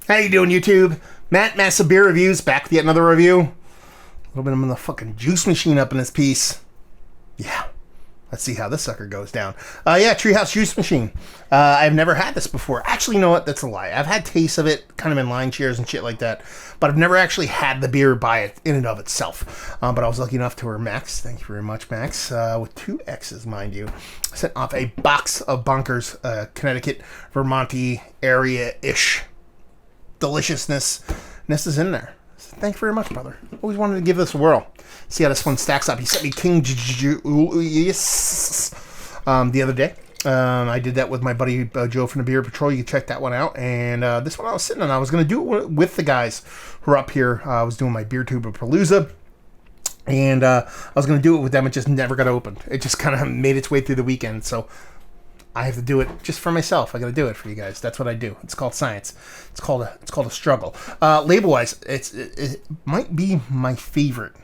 How you doing, YouTube? Massive Beer Reviews, back with yet another review. A little bit of the fucking juice machine up in this piece. Yeah. Let's see how this sucker goes down. Treehouse Juice Machine. I've never had this before. Actually, you know what? That's a lie. I've had tastes of it, kind of in line chairs and shit like that, but I've never actually had the beer by it in and of itself. But I was lucky enough to her Max. Thank you very much, Max. With 2 X's, mind you. Sent off a box of Bonkers, Connecticut, Vermonty area-ish deliciousness. This is in there. So thank you very much, brother. Always wanted to give this a whirl. See how this one stacks up. He sent me King Juice the other day. I did that with my buddy Joe from the Beer Patrol. You can check that one out. And this one I was sitting on. I was going to do it with the guys who are up here. I was doing my Beer Tuber Palooza. And I was going to do it with them. It just never got opened. It just kind of made its way through the weekend. So I have to do it just for myself. I got to do it for you guys. That's what I do. It's called science. It's called a struggle. Label-wise, it might be my favorite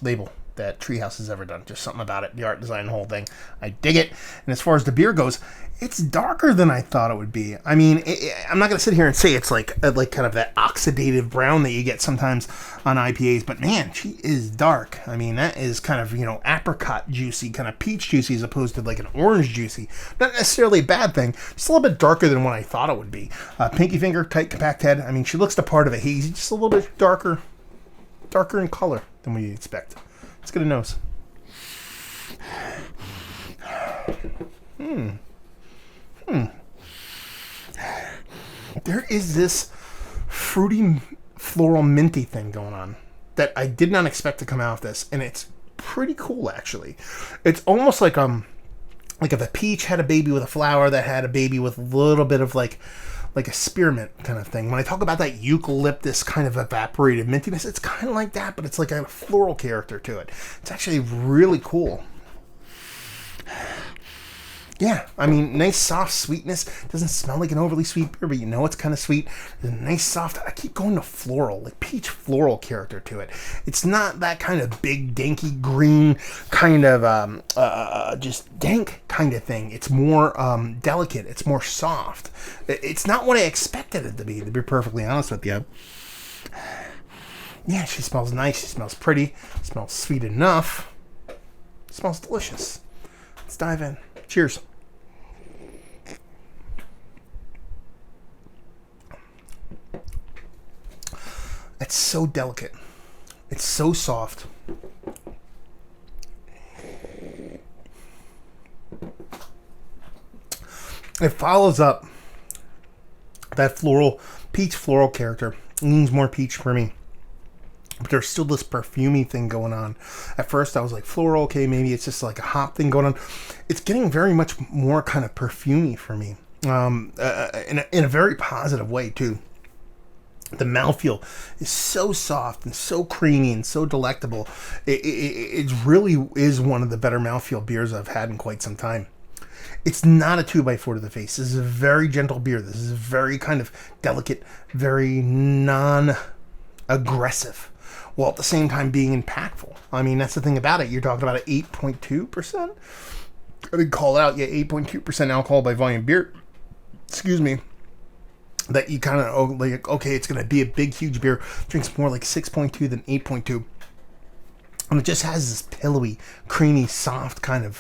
label that Treehouse has ever done. Just something about it, the art design, the whole thing. I dig it. And as far as the beer goes, it's darker than I thought it would be. I mean, I'm not going to sit here and say it's like kind of that oxidative brown that you get sometimes on IPAs, but man, she is dark. I mean, that is kind of, apricot juicy, kind of peach juicy as opposed to like an orange juicy. Not necessarily a bad thing, just a little bit darker than what I thought it would be. Pinky finger, tight, compact head. I mean, she looks the part of a hazy, just a little bit darker in color than what you'd expect. Let's get a nose. There is this fruity, floral, minty thing going on that I did not expect to come out of this, and it's pretty cool, actually. It's almost like if a peach had a baby with a flower that had a baby with a little bit of like a spearmint kind of thing. When I talk about that eucalyptus kind of evaporated mintiness, it's kind of like that, but it's like a floral character to it. It's actually really cool. Yeah, I mean, nice soft sweetness. Doesn't smell like an overly sweet beer, but you know it's kind of sweet. There's a nice soft, I keep going to floral, like peach floral character to it. It's not that kind of big, danky green kind of, just dank kind of thing. It's more delicate. It's more soft. It's not what I expected it to be perfectly honest with you. Yeah, she smells nice. She smells pretty. Smells sweet enough. Smells delicious. Let's dive in. Cheers. It's so delicate. It's so soft. It follows up that peach floral character. Leans more peach for me. But there's still this perfumey thing going on. At first I was like, floral, okay, maybe it's just like a hop thing going on. It's getting very much more kind of perfumey for me. In a very positive way too. The mouthfeel is so soft and so creamy and so delectable. It really is one of the better mouthfeel beers I've had in quite some time. It's not a 2x4 to the face. This is a very gentle beer. This is very kind of delicate, very non-aggressive, while at the same time being impactful. I mean, that's the thing about it. You're talking about an 8.2%. I did call it out. Yeah, 8.2% alcohol by volume beer. Excuse me. That you kind of like, okay, it's going to be a big, huge beer. Drinks more like 6.2 than 8.2. And it just has this pillowy, creamy, soft, kind of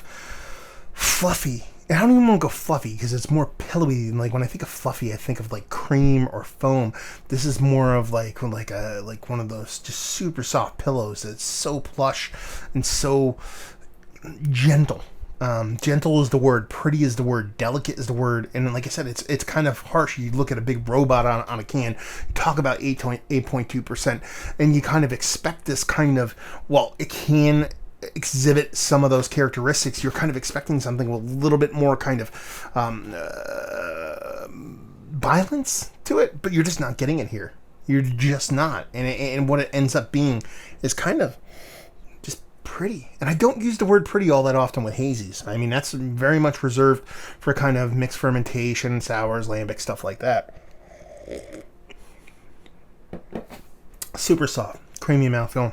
fluffy. And I don't even want to go fluffy because it's more pillowy. And like when I think of fluffy, I think of like cream or foam. This is more of like one of those just super soft pillows that's so plush and so gentle. Gentle is the word, pretty is the word, delicate is the word, and like I said, it's kind of harsh. You look at a big robot on a can, you talk about 8.2%, and you kind of expect this kind of, well, it can exhibit some of those characteristics. You're kind of expecting something with a little bit more kind of violence to it, but you're just not getting it here. You're just not, and what it ends up being is kind of pretty. And I don't use the word pretty all that often with hazies. I mean, that's very much reserved for kind of mixed fermentation, sours, lambic, stuff like that. Super soft, creamy mouthfeel.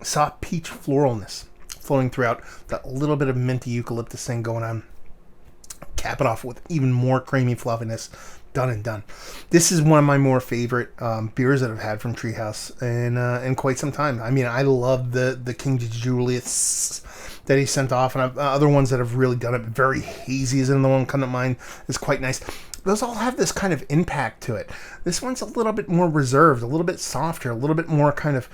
Soft peach floralness flowing throughout. That little bit of minty eucalyptus thing going on. cap it off with even more creamy fluffiness. Done and done. This is one of my more favorite beers that I've had from Treehouse in quite some time. I mean, I love the King Julius that he sent off, and other ones that have really done it. Very Hazy is another one coming to mind. It's quite nice. Those all have this kind of impact to it. This one's a little bit more reserved, a little bit softer, a little bit more kind of,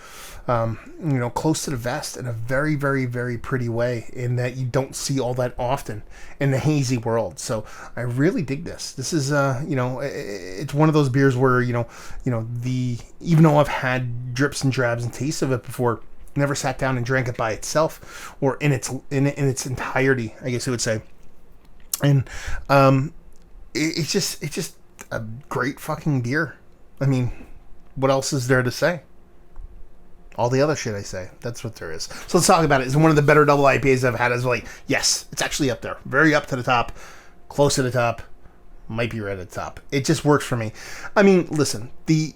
close to the vest in a very, very, very pretty way, in that you don't see all that often in the hazy world. So I really dig this. This is, it's one of those beers where, even though I've had drips and drabs and tastes of it before, never sat down and drank it by itself or in its entirety, I guess I would say. And it's just a great fucking beer. I mean, what else is there to say? All the other shit I say. That's what there is. So let's talk about it. It's one of the better double IPAs I've had. Yes, it's actually up there. Very up to the top. Close to the top. Might be right at the top. It just works for me. I mean, listen, the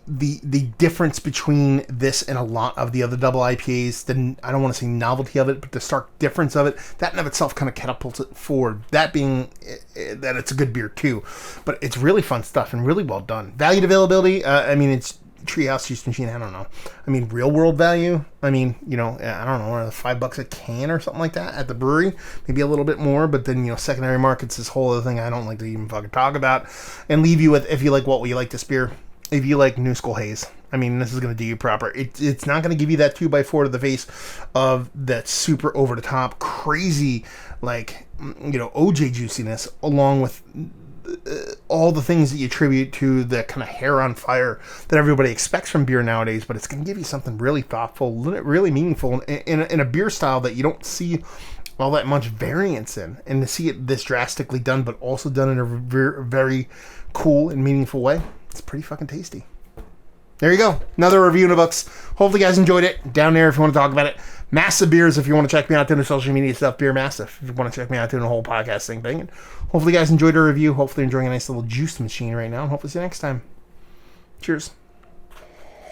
difference between this and a lot of the other double IPAs, I don't want to say novelty of it, but the stark difference of it, that in of itself kind of catapults it forward. That being that it's a good beer too. But it's really fun stuff and really well done. Value to availability, it's Treehouse Juice Machine, I don't know. I mean, real world value, I don't know, $5 a can or something like that at the brewery. Maybe a little bit more, but then, secondary markets, this whole other thing I don't like to even fucking talk about. And leave you with, if you like what you like this beer, if you like New School Haze, this is going to do you proper. It's not going to give you that 2x4 to the face of that super over the top, crazy, OJ juiciness, along with all the things that you attribute to the kind of hair on fire that everybody expects from beer nowadays, but it's going to give you something really thoughtful, really meaningful in a beer style that you don't see all that much variance in. And to see it this drastically done, but also done in a very cool and meaningful way, it's pretty fucking tasty. There you go. Another review in the books. Hopefully you guys enjoyed it. Down there if you want to talk about it. Massive Beers if you want to check me out doing the social media stuff. Beer Massive if you want to check me out doing the whole podcasting thing. And hopefully you guys enjoyed the review. Hopefully you're enjoying a nice little juice machine right now. And hopefully see you next time. Cheers.